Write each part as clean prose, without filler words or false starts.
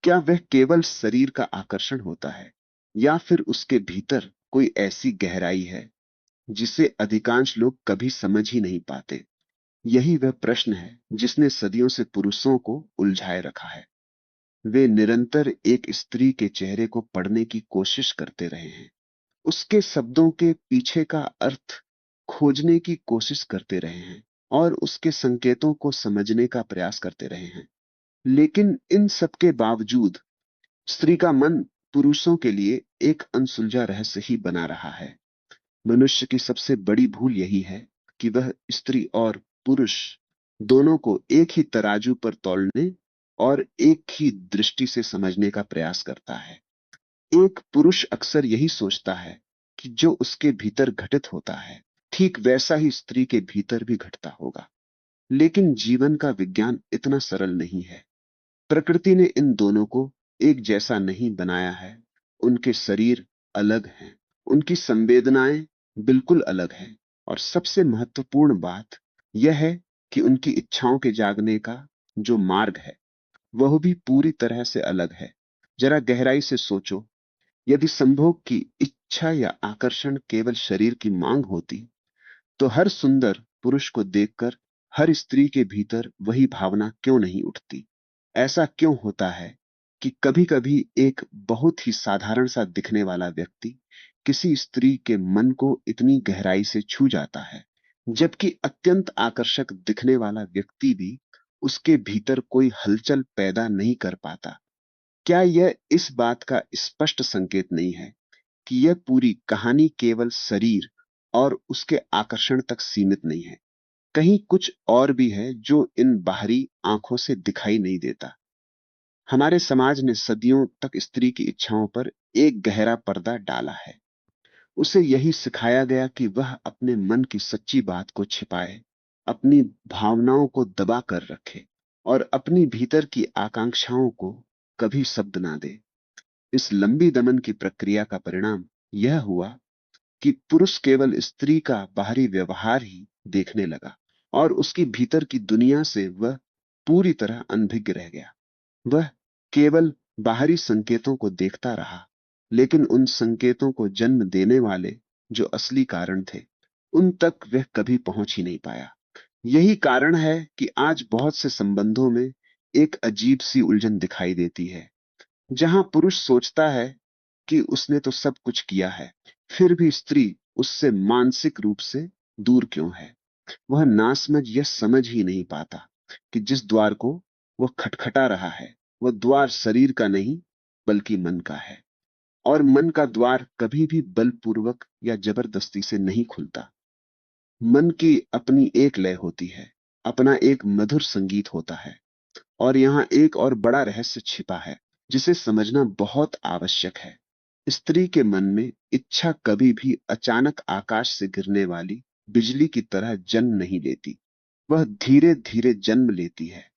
क्या वह केवल शरीर का आकर्षण होता है, या फिर उसके भीतर कोई ऐसी गहराई है जिसे अधिकांश लोग कभी समझ ही नहीं पाते? यही वह प्रश्न है जिसने सदियों से पुरुषों को उलझाए रखा है। वे निरंतर एक स्त्री के चेहरे को पढ़ने की कोशिश करते रहे हैं, उसके शब्दों के पीछे का अर्थ खोजने की कोशिश करते रहे हैं, और उसके संकेतों को समझने का प्रयास करते रहे हैं। लेकिन इन सब के बावजूद स्त्री का मन पुरुषों के लिए एक अनसुलझा रहस्य ही बना रहा है। मनुष्य की सबसे बड़ी भूल यही है कि वह स्त्री और पुरुष दोनों को एक ही तराजू पर तौलने और एक ही दृष्टि से समझने का प्रयास करता है। एक पुरुष अक्सर यही सोचता है कि जो उसके भीतर घटित होता है, ठीक वैसा ही स्त्री के भीतर भी घटता होगा। लेकिन जीवन का विज्ञान इतना सरल नहीं है। प्रकृति ने इन दोनों को एक जैसा नहीं बनाया है। उनके शरीर अलग हैं, उनकी संवेदनाएं बिल्कुल अलग हैं, और सबसे महत्वपूर्ण बात यह है कि उनकी इच्छाओं के जागने का जो मार्ग है, वह भी पूरी तरह से अलग है। जरा गहराई से सोचो, यदि संभोग की इच्छा या आकर्षण केवल शरीर की मांग होती, तो हर सुंदर पुरुष को देखकर हर स्त्री के भीतर वही भावना क्यों नहीं उठती? ऐसा क्यों होता है कि कभी-कभी एक बहुत ही साधारण सा दिखने वाला व्यक्ति किसी स्त्री के मन को इतनी गहराई से छू जाता है, जबकि अत्यंत आकर्षक दिखने वाला व्यक्ति भी उसके भीतर कोई हलचल पैदा नहीं कर पाता? क्या यह इस बात का स्पष्ट संकेत नहीं है कि यह पूरी कहानी केवल शरीर और उसके आकर्षण तक सीमित नहीं है? कहीं कुछ और भी है जो इन बाहरी आंखों से दिखाई नहीं देता। हमारे समाज ने सदियों तक स्त्री की इच्छाओं पर एक गहरा पर्दा डाला है। उसे यही सिखाया गया कि वह अपने मन की सच्ची बात को छिपाए, अपनी भावनाओं को दबा कर रखे, और अपनी भीतर की आकांक्षाओं को कभी शब्द ना दे। इस लंबी दमन की प्रक्रिया का परिणाम यह हुआ कि पुरुष केवल स्त्री का बाहरी व्यवहार ही देखने लगा, और उसकी भीतर की दुनिया से वह पूरी तरह अनभिज्ञ रह गया। वह केवल बाहरी संकेतों को देखता रहा, लेकिन उन संकेतों को जन्म देने वाले जो असली कारण थे, उन तक वह कभी पहुंच ही नहीं पाया। यही कारण है कि आज बहुत से संबंधों में एक अजीब सी उलझन दिखाई देती है। जहां पुरुष सोचता है कि उसने तो सब कुछ किया है, फिर भी स्त्री उससे मानसिक रूप से दूर क्यों है? वह नासमझ यह समझ ही नहीं पाता कि जिस द्वार को वह खटखटा रहा है, वह द्वार शरीर का नहीं, बल्कि मन का है। और मन का द्वार कभी भी बलपूर्वक या जबरदस्ती से नहीं खुलता। मन की अपनी एक लय होती है, अपना एक मधुर संगीत होता है। और यहां एक और बड़ा रहस्य छिपा है, जिसे समझना बहुत आवश्यक है। स्त्री के मन में इच्छा कभी भी अचानक आकाश से गिरने वाली बिजली की तरह जन्म नहीं लेती। वह धीरे धीरे जन्म लेती है,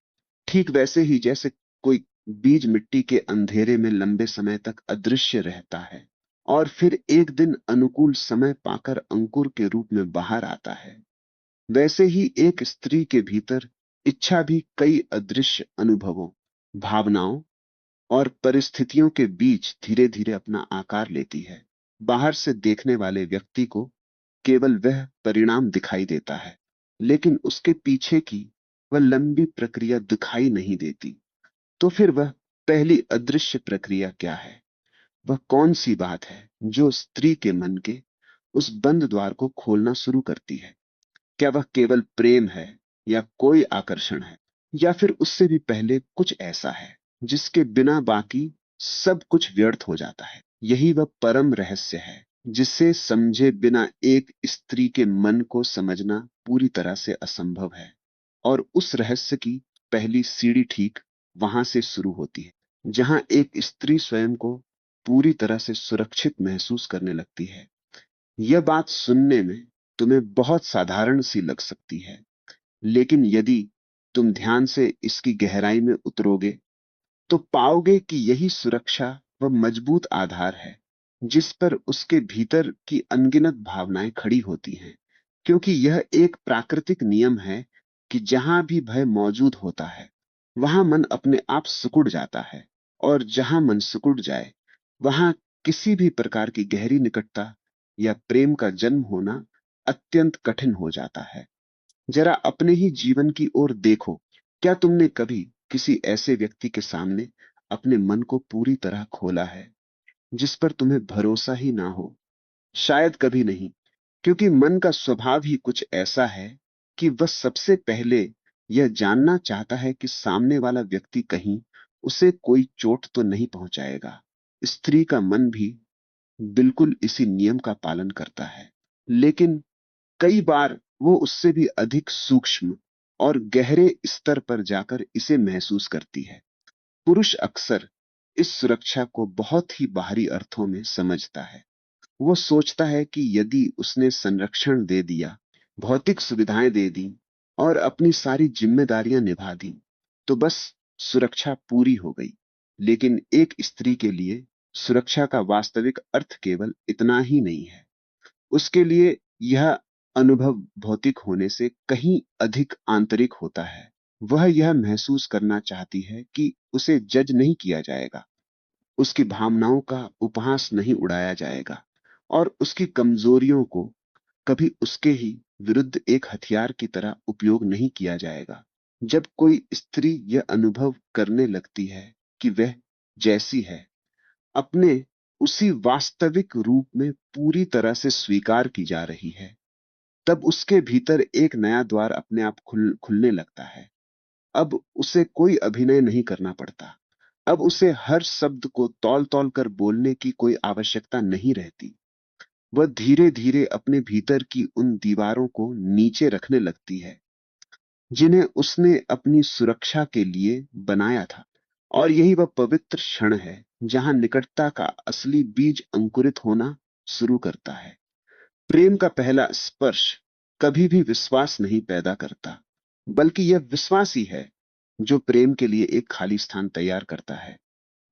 ठीक वैसे ही जैसे कोई बीज मिट्टी के अंधेरे में लंबे समय तक अदृश्य रहता है, और फिर एक दिन अनुकूल समय पाकर अंकुर के रूप में बाहर आता है। वैसे ही एक स्त्री के भीतर इच्छा भी कई अदृश्य अनुभवों, भावनाओं और परिस्थितियों के बीच धीरे धीरे अपना आकार लेती है। बाहर से देखने वाले व्यक्ति को केवल वह परिणाम दिखाई देता है, लेकिन उसके पीछे की वह लंबी प्रक्रिया दिखाई नहीं देती। तो फिर वह पहली अदृश्य प्रक्रिया क्या है? वह कौन सी बात है जो स्त्री के मन के उस बंद द्वार को खोलना शुरू करती है? क्या वह केवल प्रेम है, या कोई आकर्षण है, या फिर उससे भी पहले कुछ ऐसा है जिसके बिना बाकी सब कुछ व्यर्थ हो जाता है? यही वह परम रहस्य है जिसे समझे बिना एक स्त्री के मन को समझना पूरी तरह से असंभव है। और उस रहस्य की पहली सीढ़ी ठीक वहां से शुरू होती है, जहां एक स्त्री स्वयं को पूरी तरह से सुरक्षित महसूस करने लगती है। यह बात सुनने में तुम्हें बहुत साधारण सी लग सकती है, लेकिन यदि तुम ध्यान से इसकी गहराई में उतरोगे, तो पाओगे कि यही सुरक्षा वह मजबूत आधार है जिस पर उसके भीतर की अनगिनत भावनाएं खड़ी होती हैं। क्योंकि यह एक प्राकृतिक नियम है कि जहां भी भय मौजूद होता है, वहां मन अपने आप सिकुड़ जाता है, और जहां मन सिकुड़ जाए वहां किसी भी प्रकार की गहरी निकटता या प्रेम का जन्म होना अत्यंत कठिन हो जाता है। जरा अपने ही जीवन की ओर देखो। क्या तुमने कभी किसी ऐसे व्यक्ति के सामने अपने मन को पूरी तरह खोला है जिस पर तुम्हें भरोसा ही ना हो? शायद कभी नहीं, क्योंकि मन का स्वभाव ही कुछ ऐसा है कि वह सबसे पहले यह जानना चाहता है कि सामने वाला व्यक्ति कहीं उसे कोई चोट तो नहीं पहुंचाएगा। स्त्री का मन भी बिल्कुल इसी नियम का पालन करता है, लेकिन कई बार वो उससे भी अधिक सूक्ष्म और गहरे स्तर पर जाकर इसे महसूस करती है। पुरुष अक्सर इस सुरक्षा को बहुत ही बाहरी अर्थों में समझता है। वो सोचता है कि यदि उसने संरक्षण दे दिया, भौतिक सुविधाएं दे दी और अपनी सारी जिम्मेदारियां निभा दी, तो बस सुरक्षा पूरी हो गई। लेकिन एक स्त्री के लिए सुरक्षा का वास्तविक अर्थ केवल इतना ही नहीं है। उसके लिए यह अनुभव भौतिक होने से कहीं अधिक आंतरिक होता है। वह यह महसूस करना चाहती है कि उसे जज नहीं किया जाएगा, उसकी भावनाओं का उपहास नहीं उड़ाया जाएगा और उसकी कमजोरियों को कभी उसके ही विरुद्ध एक हथियार की तरह उपयोग नहीं किया जाएगा। जब कोई स्त्री यह अनुभव करने लगती है कि वह जैसी है, अपने उसी वास्तविक रूप में पूरी तरह से स्वीकार की जा रही है, तब उसके भीतर एक नया द्वार अपने आप खुलने लगता है। अब उसे कोई अभिनय नहीं करना पड़ता। अब उसे हर शब्द को तौल तौल कर बोलने की कोई आवश्यकता नहीं रहती। वह धीरे धीरे अपने भीतर की उन दीवारों को नीचे रखने लगती है जिन्हें उसने अपनी सुरक्षा के लिए बनाया था। और यही वह पवित्र क्षण है जहां निकटता का असली बीज अंकुरित होना शुरू करता है। प्रेम का पहला स्पर्श कभी भी विश्वास नहीं पैदा करता, बल्कि यह विश्वास ही है जो प्रेम के लिए एक खाली स्थान तैयार करता है।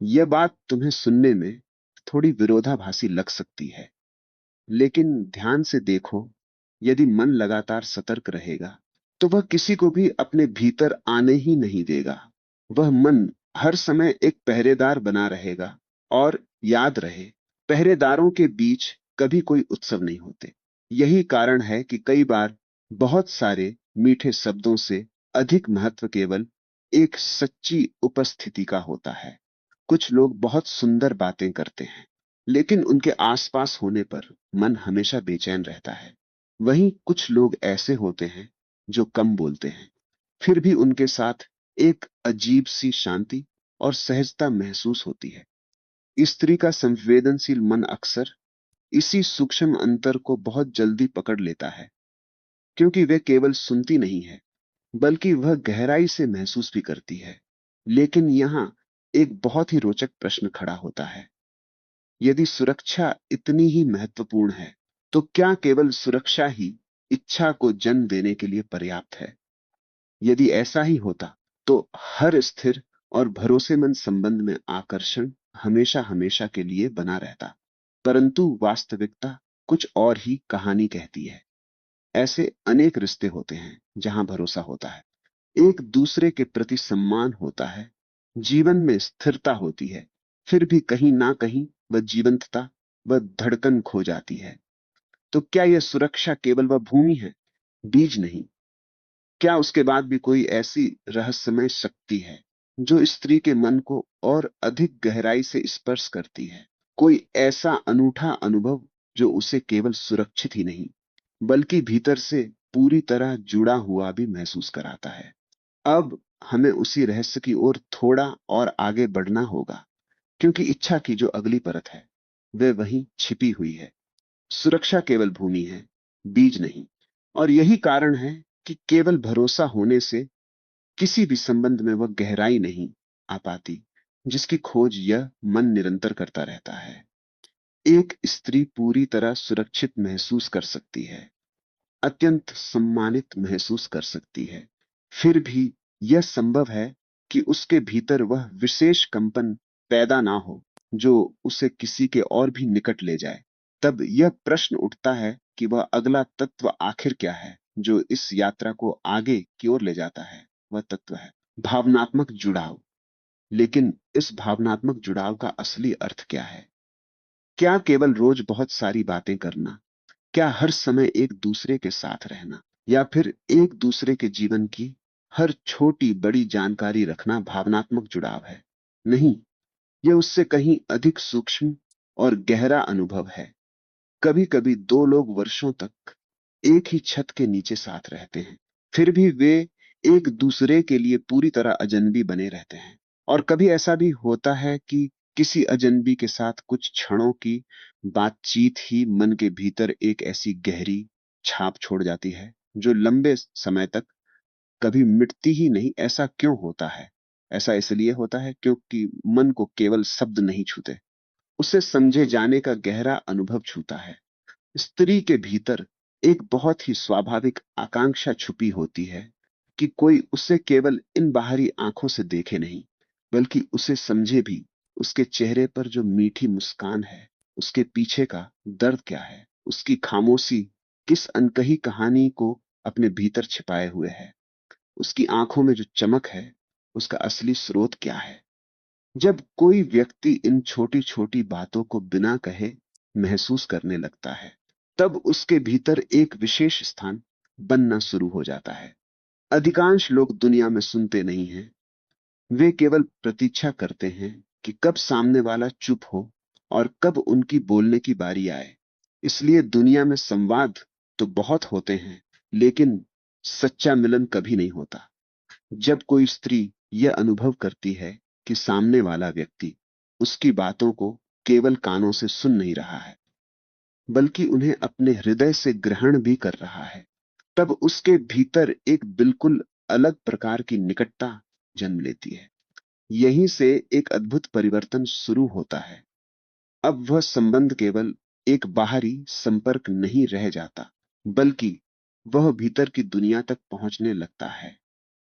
यह बात तुम्हें सुनने में थोड़ी विरोधाभासी लग सकती है, लेकिन ध्यान से देखो, यदि मन लगातार सतर्क रहेगा तो वह किसी को भी अपने भीतर आने ही नहीं देगा। वह मन हर समय एक पहरेदार बना रहेगा। और याद रहे, पहरेदारों के बीच कभी कोई उत्सव नहीं होते। यही कारण है कि कई बार बहुत सारे मीठे शब्दों से अधिक महत्व केवल एक सच्ची उपस्थिति का होता है। कुछ लोग बहुत सुंदर बातें करते हैं, लेकिन उनके आसपास होने पर मन हमेशा बेचैन रहता है। वहीं कुछ लोग ऐसे होते हैं जो कम बोलते हैं, फिर भी उनके साथ एक अजीब सी शांति और सहजता महसूस होती है। स्त्री का संवेदनशील मन अक्सर इसी सूक्ष्म अंतर को बहुत जल्दी पकड़ लेता है, क्योंकि वह केवल सुनती नहीं है, बल्कि वह गहराई से महसूस भी करती है। लेकिन यहां एक बहुत ही रोचक प्रश्न खड़ा होता है। यदि सुरक्षा इतनी ही महत्वपूर्ण है, तो क्या केवल सुरक्षा ही इच्छा को जन्म देने के लिए पर्याप्त है? यदि ऐसा ही होता, तो हर स्थिर और भरोसेमंद संबंध में आकर्षण हमेशा हमेशा के लिए बना रहता। परंतु वास्तविकता कुछ और ही कहानी कहती है। ऐसे अनेक रिश्ते होते हैं जहां भरोसा होता है, एक दूसरे के प्रति सम्मान होता है, जीवन में स्थिरता होती है, फिर भी कहीं ना कहीं वह जीवंतता, वह धड़कन खो जाती है। तो क्या यह सुरक्षा केवल वह भूमि है, बीज नहीं? क्या उसके बाद भी कोई ऐसी रहस्यमय शक्ति है जो स्त्री के मन को और अधिक गहराई से स्पर्श करती है? कोई ऐसा अनूठा अनुभव जो उसे केवल सुरक्षित ही नहीं, बल्कि भीतर से पूरी तरह जुड़ा हुआ भी महसूस कराता है? अब हमें उसी रहस्य की ओर थोड़ा और आगे बढ़ना होगा, क्योंकि इच्छा की जो अगली परत है वह वहीं छिपी हुई है। सुरक्षा केवल भूमि है, बीज नहीं। और यही कारण है कि केवल भरोसा होने से किसी भी संबंध में वह गहराई नहीं आ पाती जिसकी खोज यह मन निरंतर करता रहता है। एक स्त्री पूरी तरह सुरक्षित महसूस कर सकती है, अत्यंत सम्मानित महसूस कर सकती है, फिर भी यह संभव है कि उसके भीतर वह विशेष कंपन पैदा ना हो जो उसे किसी के और भी निकट ले जाए। तब यह प्रश्न उठता है कि वह अगला तत्व आखिर क्या है जो इस यात्रा को आगे की ओर ले जाता है। वह तत्व है भावनात्मक जुड़ाव। लेकिन इस भावनात्मक जुड़ाव का असली अर्थ क्या है? क्या केवल रोज बहुत सारी बातें करना, क्या हर समय एक दूसरे के साथ रहना, या फिर एक दूसरे के जीवन की हर छोटी बड़ी जानकारी रखना भावनात्मक जुड़ाव है? नहीं, यह उससे कहीं अधिक सूक्ष्म और गहरा अनुभव है। कभी कभी दो लोग वर्षों तक एक ही छत के नीचे साथ रहते हैं, फिर भी वे एक दूसरे के लिए पूरी तरह अजनबी बने रहते हैं। और कभी ऐसा भी होता है कि किसी अजनबी के साथ कुछ क्षणों की बातचीत ही मन के भीतर एक ऐसी गहरी छाप छोड़ जाती है जो लंबे समय तक कभी मिटती ही नहीं। ऐसा क्यों होता है? ऐसा इसलिए होता है क्योंकि मन को केवल शब्द नहीं छूते, उसे समझे जाने का गहरा अनुभव छूता है। स्त्री के भीतर एक बहुत ही स्वाभाविक आकांक्षा छुपी होती है कि कोई उसे केवल इन बाहरी आंखों से देखे नहीं, बल्कि उसे समझे भी। उसके चेहरे पर जो मीठी मुस्कान है, उसके पीछे का दर्द क्या है, उसकी खामोशी किस अनकही कहानी को अपने भीतर छिपाए हुए है, उसकी आंखों में जो चमक है, उसका असली स्रोत क्या है। जब कोई व्यक्ति इन छोटी छोटी बातों को बिना कहे महसूस करने लगता है, तब उसके भीतर एक विशेष स्थान बनना शुरू हो जाता है। अधिकांश लोग दुनिया में सुनते नहीं हैं, वे केवल प्रतीक्षा करते हैं कि कब सामने वाला चुप हो और कब उनकी बोलने की बारी आए। इसलिए दुनिया में संवाद तो बहुत होते हैं, लेकिन सच्चा मिलन कभी नहीं होता। जब कोई स्त्री यह अनुभव करती है कि सामने वाला व्यक्ति उसकी बातों को केवल कानों से सुन नहीं रहा है, बल्कि उन्हें अपने हृदय से ग्रहण भी कर रहा है, तब उसके भीतर एक बिल्कुल अलग प्रकार की निकटता जन्म लेती है। यहीं से एक अद्भुत परिवर्तन शुरू होता है। अब वह संबंध केवल एक बाहरी संपर्क नहीं रह जाता, बल्कि वह भीतर की दुनिया तक पहुंचने लगता है।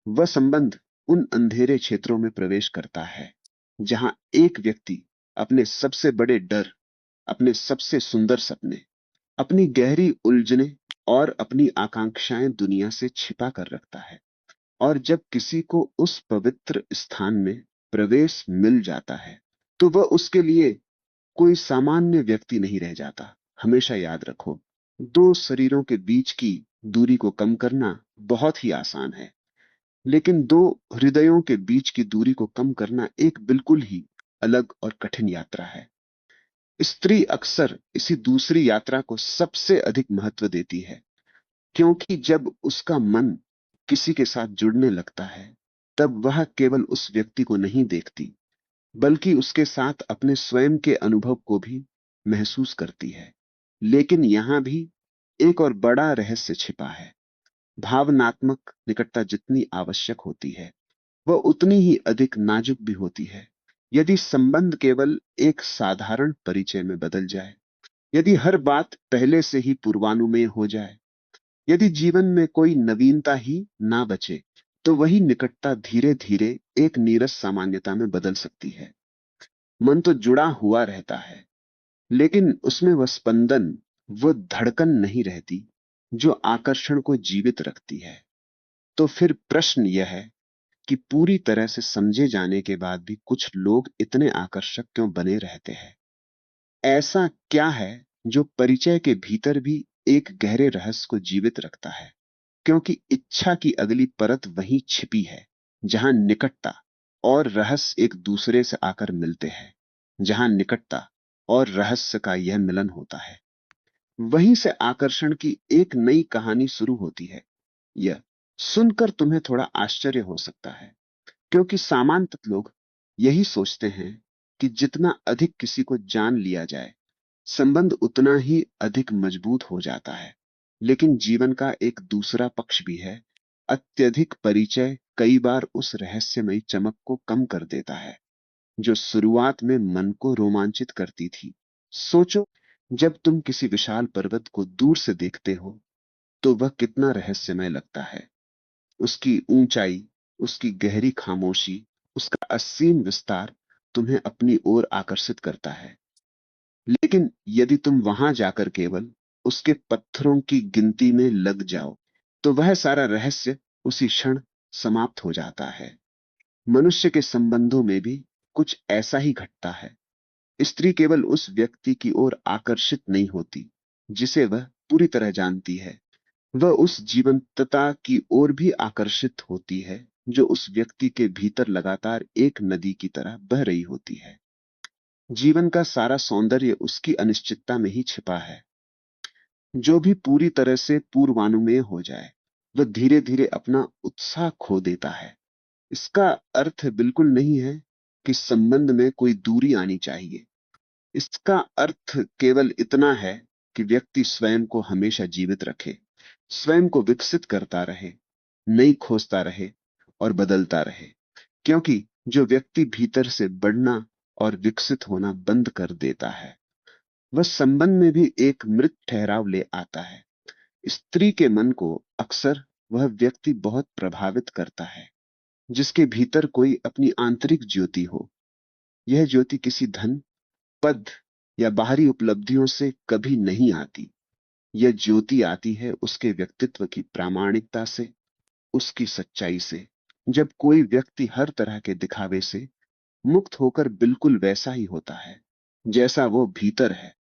वह संबंध उन अंधेरे क्षेत्रों में प्रवेश करता है जहां एक व्यक्ति अपने सबसे बड़े डर, अपने सबसे सुंदर सपने, अपनी गहरी उलझने और अपनी आकांक्षाएं दुनिया से छिपा कर रखता है। और जब किसी को उस पवित्र स्थान में प्रवेश मिल जाता है, तो वह उसके लिए कोई सामान्य व्यक्ति नहीं रह जाता। हमेशा याद रखो, दो शरीरों के बीच की दूरी को कम करना बहुत ही आसान है, लेकिन दो हृदयों के बीच की दूरी को कम करना एक बिल्कुल ही अलग और कठिन यात्रा है। स्त्री अक्सर इसी दूसरी यात्रा को सबसे अधिक महत्व देती है, क्योंकि जब उसका मन किसी के साथ जुड़ने लगता है, तब वह केवल उस व्यक्ति को नहीं देखती, बल्कि उसके साथ अपने स्वयं के अनुभव को भी महसूस करती है। लेकिन यहां भी एक और बड़ा रहस्य छिपा है। भावनात्मक निकटता जितनी आवश्यक होती है, वह उतनी ही अधिक नाजुक भी होती है। यदि संबंध केवल एक साधारण परिचय में बदल जाए, यदि हर बात पहले से ही पूर्वानुमेय हो जाए, यदि जीवन में कोई नवीनता ही ना बचे, तो वही निकटता धीरे धीरे एक नीरस सामान्यता में बदल सकती है। मन तो जुड़ा हुआ रहता है, लेकिन उसमें वह स्पंदन, वह धड़कन नहीं रहती जो आकर्षण को जीवित रखती है। तो फिर प्रश्न यह है कि पूरी तरह से समझे जाने के बाद भी कुछ लोग इतने आकर्षक क्यों बने रहते हैं? ऐसा क्या है जो परिचय के भीतर भी एक गहरे रहस्य को जीवित रखता है? क्योंकि इच्छा की अगली परत वहीं छिपी है, जहां निकटता और रहस्य एक दूसरे से आकर मिलते हैं। जहां निकटता और रहस्य का यह मिलन होता है, वहीं से आकर्षण की एक नई कहानी शुरू होती है। यह सुनकर तुम्हें थोड़ा आश्चर्य हो सकता है, क्योंकि सामान्यतः लोग यही सोचते हैं कि जितना अधिक किसी को जान लिया जाए, संबंध उतना ही अधिक मजबूत हो जाता है। लेकिन जीवन का एक दूसरा पक्ष भी है। अत्यधिक परिचय कई बार उस रहस्यमयी चमक को कम कर देता है जो शुरुआत में मन को रोमांचित करती थी। सोचो, जब तुम किसी विशाल पर्वत को दूर से देखते हो, तो वह कितना रहस्यमय लगता है। उसकी ऊंचाई, उसकी गहरी खामोशी, उसका असीम विस्तार तुम्हें अपनी ओर आकर्षित करता है। लेकिन यदि तुम वहां जाकर केवल उसके पत्थरों की गिनती में लग जाओ, तो वह सारा रहस्य उसी क्षण समाप्त हो जाता है। मनुष्य के संबंधों में भी कुछ ऐसा ही घटता है। स्त्री केवल उस व्यक्ति की ओर आकर्षित नहीं होती जिसे वह पूरी तरह जानती है, वह उस जीवंतता की ओर भी आकर्षित होती है जो उस व्यक्ति के भीतर लगातार एक नदी की तरह बह रही होती है। जीवन का सारा सौंदर्य उसकी अनिश्चितता में ही छिपा है। जो भी पूरी तरह से पूर्वानुमेय हो जाए, वह धीरे धीरे अपना उत्साह खो देता है। इसका अर्थ बिल्कुल नहीं है कि संबंध में कोई दूरी आनी चाहिए। इसका अर्थ केवल इतना है कि व्यक्ति स्वयं को हमेशा जीवित रखे, स्वयं को विकसित करता रहे, नई खोजता रहे और बदलता रहे। क्योंकि जो व्यक्ति भीतर से बढ़ना और विकसित होना बंद कर देता है, वह संबंध में भी एक मृत ठहराव ले आता है। स्त्री के मन को अक्सर वह व्यक्ति बहुत प्रभावित करता है जिसके भीतर कोई अपनी आंतरिक ज्योति हो। यह ज्योति किसी धन, पद या बाहरी उपलब्धियों से कभी नहीं आती। यह ज्योति आती है उसके व्यक्तित्व की प्रामाणिकता से, उसकी सच्चाई से। जब कोई व्यक्ति हर तरह के दिखावे से मुक्त होकर बिल्कुल वैसा ही होता है जैसा वो भीतर है,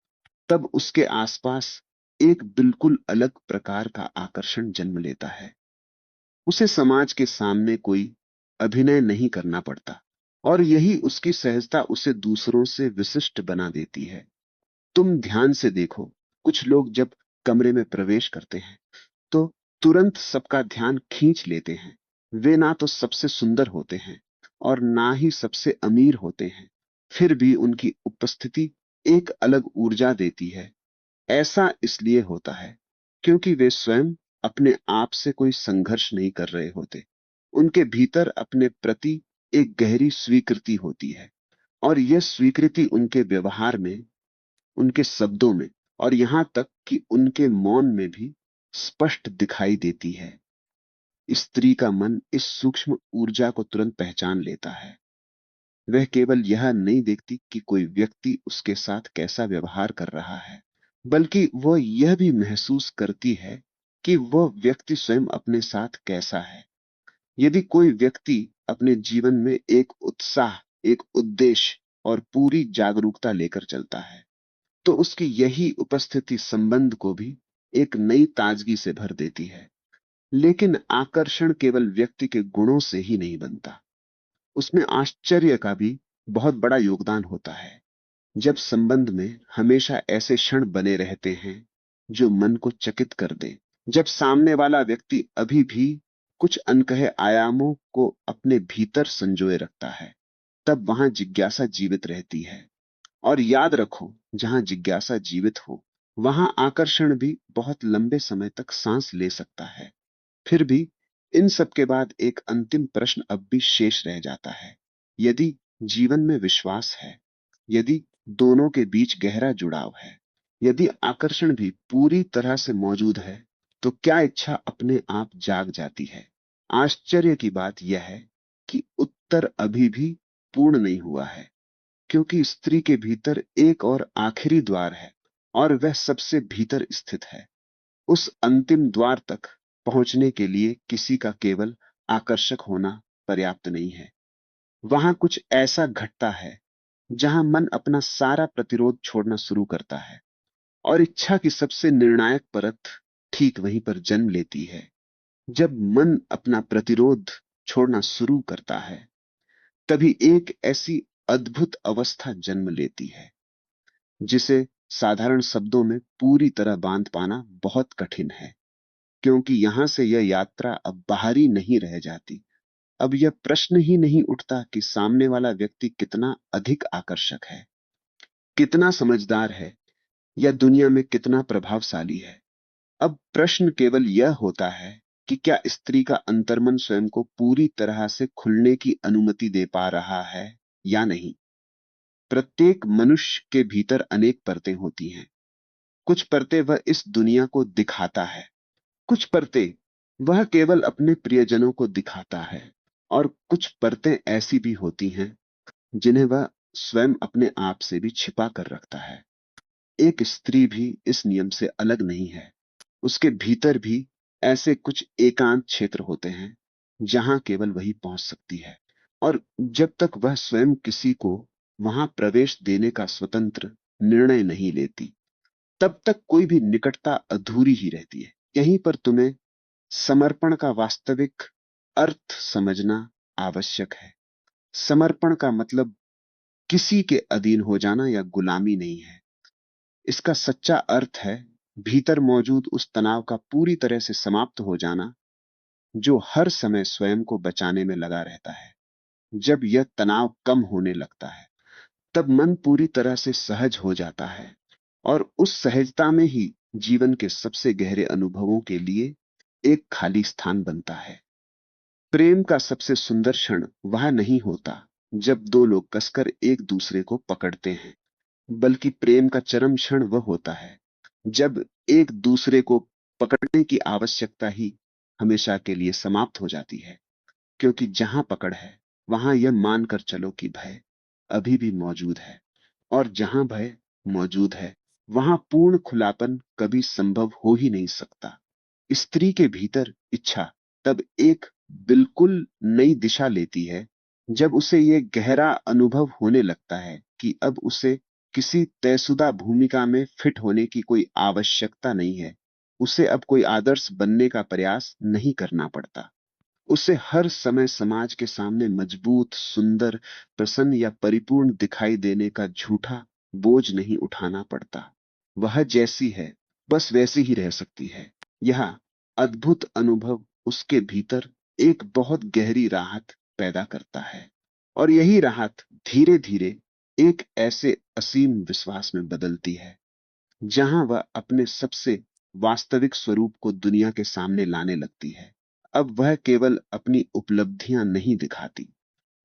तब उसके आसपास एक बिल्कुल अलग प्रकार का आकर्षण जन्म लेता है। उसे समाज के सामने कोई अभिनय नहीं करना पड़ता और यही उसकी सहजता उसे दूसरों से विशिष्ट बना देती है। तुम ध्यान से देखो, कुछ लोग जब कमरे में प्रवेश करते हैं तो तुरंत सबका ध्यान खींच लेते हैं। वे ना तो सबसे सुंदर होते हैं और ना ही सबसे अमीर होते हैं, फिर भी उनकी उपस्थिति एक अलग ऊर्जा देती है। ऐसा इसलिए होता है क्योंकि वे स्वयं अपने आप से कोई संघर्ष नहीं कर रहे होते। उनके भीतर अपने प्रति एक गहरी स्वीकृति होती है और यह स्वीकृति उनके व्यवहार में, उनके शब्दों में और यहां तक कि उनके मौन में भी स्पष्ट दिखाई देती है। स्त्री का मन इस सूक्ष्म ऊर्जा को तुरंत पहचान लेता है। वह केवल यह नहीं देखती कि कोई व्यक्ति उसके साथ कैसा व्यवहार कर रहा है, बल्कि वह यह भी महसूस करती है कि वह व्यक्ति स्वयं अपने साथ कैसा है। यदि कोई व्यक्ति अपने जीवन में एक उत्साह, एक उद्देश्य और पूरी जागरूकता लेकर चलता है, तो उसकी यही उपस्थिति संबंध को भी एक नई ताजगी से भर देती है। लेकिन आकर्षण केवल व्यक्ति के गुणों से ही नहीं बनता, उसमें आश्चर्य का भी बहुत बड़ा योगदान होता है। जब संबंध में हमेशा ऐसे क्षण बने रहते हैं जो मन को चकित कर दें, जब सामने वाला व्यक्ति अभी भी कुछ अनकहे आयामों को अपने भीतर संजोए रखता है, तब वहां जिज्ञासा जीवित रहती है। और याद रखो, जहां जिज्ञासा जीवित हो, वहां आकर्षण भी बहुत लंबे समय तक सांस ले सकता है। फिर भी इन सब के बाद एक अंतिम प्रश्न अब भी शेष रह जाता है। यदि जीवन में विश्वास है, यदि दोनों के बीच गहरा जुड़ाव है, यदि आकर्षण भी पूरी तरह से मौजूद है, तो क्या इच्छा अपने आप जाग जाती है? आश्चर्य की बात यह है कि उत्तर अभी भी पूर्ण नहीं हुआ है, क्योंकि स्त्री के भीतर एक और आखिरी द्वार है और वह सबसे भीतर स्थित है। उस अंतिम द्वार तक पहुंचने के लिए किसी का केवल आकर्षक होना पर्याप्त नहीं है। वहां कुछ ऐसा घटता है जहां मन अपना सारा प्रतिरोध छोड़ना शुरू करता है और इच्छा की सबसे निर्णायक परत ठीक वहीं पर जन्म लेती है। जब मन अपना प्रतिरोध छोड़ना शुरू करता है, तभी एक ऐसी अद्भुत अवस्था जन्म लेती है जिसे साधारण शब्दों में पूरी तरह बांध पाना बहुत कठिन है। क्योंकि यहां से यह यात्रा अब बाहरी नहीं रह जाती। अब यह प्रश्न ही नहीं उठता कि सामने वाला व्यक्ति कितना अधिक आकर्षक है, कितना समझदार है या दुनिया में कितना प्रभावशाली है। अब प्रश्न केवल यह होता है कि क्या स्त्री का अंतर्मन स्वयं को पूरी तरह से खुलने की अनुमति दे पा रहा है या नहीं। प्रत्येक मनुष्य के भीतर अनेक परतें होती हैं। कुछ परतें वह इस दुनिया को दिखाता है, कुछ परतें वह केवल अपने प्रियजनों को दिखाता है और कुछ परतें ऐसी भी होती हैं जिन्हें वह स्वयं अपने आप से भी छिपा कर रखता है। एक स्त्री भी इस नियम से अलग नहीं है। उसके भीतर भी ऐसे कुछ एकांत क्षेत्र होते हैं जहां केवल वही पहुंच सकती है। और जब तक वह स्वयं किसी को वहां प्रवेश देने का स्वतंत्र निर्णय नहीं लेती, तब तक कोई भी निकटता अधूरी ही रहती है। यहीं पर तुम्हें समर्पण का वास्तविक अर्थ समझना आवश्यक है। समर्पण का मतलब किसी के अधीन हो जाना या गुलामी नहीं है। इसका सच्चा अर्थ है भीतर मौजूद उस तनाव का पूरी तरह से समाप्त हो जाना जो हर समय स्वयं को बचाने में लगा रहता है। जब यह तनाव कम होने लगता है, तब मन पूरी तरह से सहज हो जाता है और उस सहजता में ही जीवन के सबसे गहरे अनुभवों के लिए एक खाली स्थान बनता है। प्रेम का सबसे सुंदर क्षण वह नहीं होता जब दो लोग कसकर एक दूसरे को पकड़ते हैं, बल्कि प्रेम का चरम क्षण वह होता है जब एक दूसरे को पकड़ने की आवश्यकता ही हमेशा के लिए समाप्त हो जाती है। क्योंकि जहां पकड़ है, वहां यह मानकर चलो कि भय अभी भी मौजूद है, और जहां भय मौजूद है, वहां पूर्ण खुलापन कभी संभव हो ही नहीं सकता। स्त्री के भीतर इच्छा तब एक बिल्कुल नई दिशा लेती है जब उसे यह गहरा अनुभव होने लगता है कि अब उसे किसी तयशुदा भूमिका में फिट होने की कोई आवश्यकता नहीं है। उसे अब कोई आदर्श बनने का प्रयास नहीं करना पड़ता। उसे हर समय समाज के सामने मजबूत, सुंदर, प्रसन्न या परिपूर्ण दिखाई देने का झूठा बोझ नहीं उठाना पड़ता। वह जैसी है, बस वैसी ही रह सकती है। यह अद्भुत अनुभव उसके भीतर एक बहुत गहरी राहत पैदा करता है, और यही राहत धीरे धीरे एक ऐसे असीम विश्वास में बदलती है जहां वह अपने सबसे वास्तविक स्वरूप को दुनिया के सामने लाने लगती है। अब वह केवल अपनी उपलब्धियां नहीं दिखाती,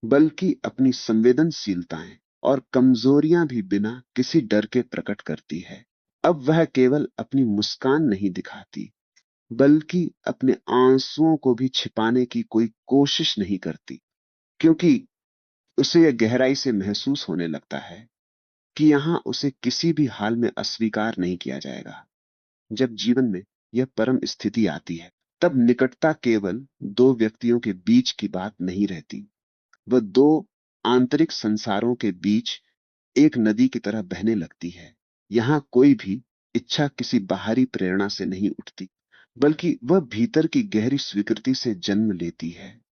बल्कि अपनी संवेदनशीलताएं और कमजोरियां भी बिना किसी डर के प्रकट करती है। अब वह केवल अपनी मुस्कान नहीं दिखाती, बल्कि अपने आंसुओं को भी छिपाने की कोई कोशिश नहीं करती, क्योंकि उसे यह गहराई से महसूस होने लगता है कि यहां उसे किसी भी हाल में अस्वीकार नहीं किया जाएगा। जब जीवन में यह परम स्थिति आती है, तब निकटता केवल दो व्यक्तियों के बीच की बात नहीं रहती। वह दो आंतरिक संसारों के बीच एक नदी की तरह बहने लगती है। यहां कोई भी इच्छा किसी बाहरी प्रेरणा से नहीं उठती, बल्कि वह भीतर की गहरी स्वीकृति से जन्म लेती है।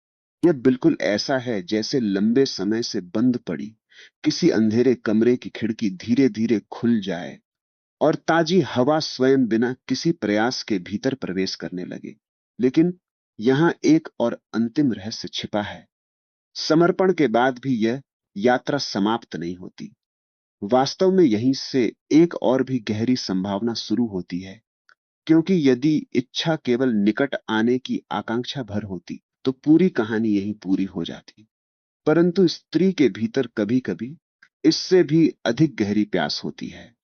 यह बिल्कुल ऐसा है जैसे लंबे समय से बंद पड़ी किसी अंधेरे कमरे की खिड़की धीरे धीरे खुल जाए और ताजी हवा स्वयं बिना किसी प्रयास के भीतर प्रवेश करने लगे। लेकिन यहां एक और अंतिम रहस्य छिपा है। समर्पण के बाद भी यह यात्रा समाप्त नहीं होती। वास्तव में यहीं से एक और भी गहरी संभावना शुरू होती है, क्योंकि यदि इच्छा केवल निकट आने की आकांक्षा भर होती, तो पूरी कहानी यहीं पूरी हो जाती। परंतु स्त्री के भीतर कभी कभी इससे भी अधिक गहरी प्यास होती है।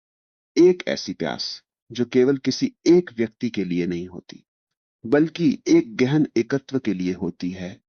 एक ऐसी प्यास जो केवल किसी एक व्यक्ति के लिए नहीं होती, बल्कि एक गहन एकत्व के लिए होती है।